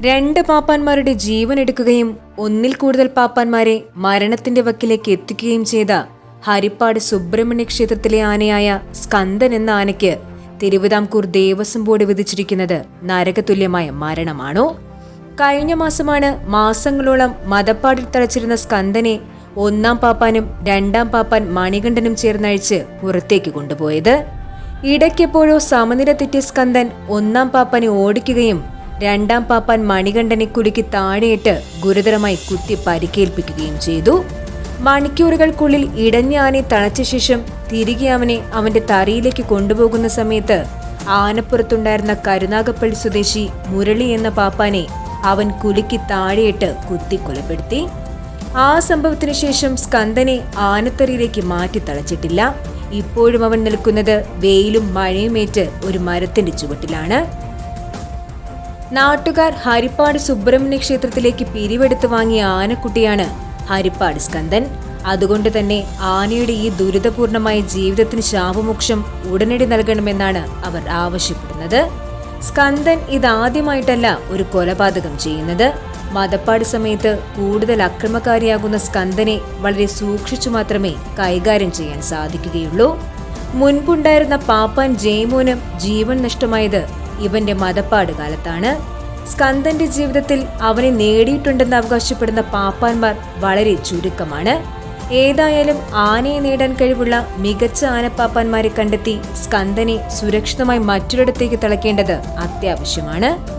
രണ്ട് പാപ്പാന്മാരുടെ ജീവൻ എടുക്കുകയും ഒന്നിൽ കൂടുതൽ പാപ്പാന്മാരെ മരണത്തിന്റെ വക്കിലേക്ക് എത്തിക്കുകയും ചെയ്ത ഹരിപ്പാട് സുബ്രഹ്മണ്യ ക്ഷേത്രത്തിലെ ആനയായ സ്കന്ദൻ എന്ന ആനയ്ക്ക് തിരുവിതാംകൂർ ദേവസ്വം ബോർഡ് വിധിച്ചിരിക്കുന്നത് നരകതുല്യമായ മരണമാണോ? കഴിഞ്ഞ മാസമാണ് മാസങ്ങളോളം മദപ്പാടിൽ തളച്ചിരുന്ന സ്കന്ദനെ ഒന്നാം പാപ്പാനും രണ്ടാം പാപ്പാൻ മണികണ്ഠനും ചേർന്നഴിച്ച് പുറത്തേക്ക് കൊണ്ടുപോയത്. ഇടയ്ക്കെപ്പോഴോ സമനില തെറ്റിയ സ്കന്ദൻ ഒന്നാം പാപ്പാനെ ഓടിക്കുകയും രണ്ടാം പാപ്പാൻ മണികണ്ഠനെ കുലുക്കി താഴെയിട്ട് ഗുരുതരമായി കുത്തി പരിക്കേൽപ്പിക്കുകയും ചെയ്തു. മണിക്കൂറുകൾക്കുള്ളിൽ ഇടഞ്ഞ ആനയെ തളച്ച ശേഷം തിരികെ അവനെ അവന്റെ തറിയിലേക്ക് കൊണ്ടുപോകുന്ന സമയത്ത് ആനപ്പുറത്തുണ്ടായിരുന്ന കരുനാഗപ്പള്ളി സ്വദേശി മുരളി എന്ന പാപ്പാനെ അവൻ കുലുക്കി താഴെയിട്ട് കുത്തി കൊലപ്പെടുത്തി. ആ സംഭവത്തിന് ശേഷം സ്കന്ദനെ ആനത്തറിയിലേക്ക് മാറ്റി തളച്ചിട്ടില്ല. ഇപ്പോഴും അവൻ നിൽക്കുന്നത് വെയിലും മഴയുമേറ്റ് ഒരു മരത്തിന്റെ ചുവട്ടിലാണ്. നാട്ടുകാർ ഹരിപ്പാട് സുബ്രഹ്മണ്യ ക്ഷേത്രത്തിലേക്ക് പിരിവെടുത്ത് വാങ്ങിയ ആനക്കുട്ടിയാണ് ഹരിപ്പാട് സ്കന്ദൻ. അതുകൊണ്ട് തന്നെ ആനയുടെ ഈ ദുരിതപൂർണമായ ജീവിതത്തിന് ശാപമോക്ഷം ഉടനടി നൽകണമെന്നാണ് അവർ ആവശ്യപ്പെടുന്നത്. സ്കന്ദൻ ഇതാദ്യമായിട്ടല്ല ഒരു കൊലപാതകം ചെയ്യുന്നത്. മദപ്പാട് സമയത്ത് കൂടുതൽ അക്രമകാരിയാകുന്ന സ്കന്ദനെ വളരെ സൂക്ഷിച്ചു മാത്രമേ കൈകാര്യം ചെയ്യാൻ സാധിക്കുകയുള്ളൂ. മുൻപുണ്ടായിരുന്ന പാപ്പാൻ ജയമോനും ജീവൻ നഷ്ടമായത് ഇവന്റെ മദപ്പാട് കാലത്താണ്. സ്കന്ദന്റെ ജീവിതത്തിൽ അവനെ നേടിയിട്ടുണ്ടെന്ന് അവകാശപ്പെടുന്ന പാപ്പാന്മാർ വളരെ ചുരുക്കമാണ്. ഏതായാലും ആനയെ നേടാൻ കഴിവുള്ള മികച്ച ആനപ്പാപ്പാന്മാരെ കണ്ടെത്തി സ്കന്ദനെ സുരക്ഷിതമായി മറ്റൊരിടത്തേക്ക് തളയ്ക്കേണ്ടത് അത്യാവശ്യമാണ്.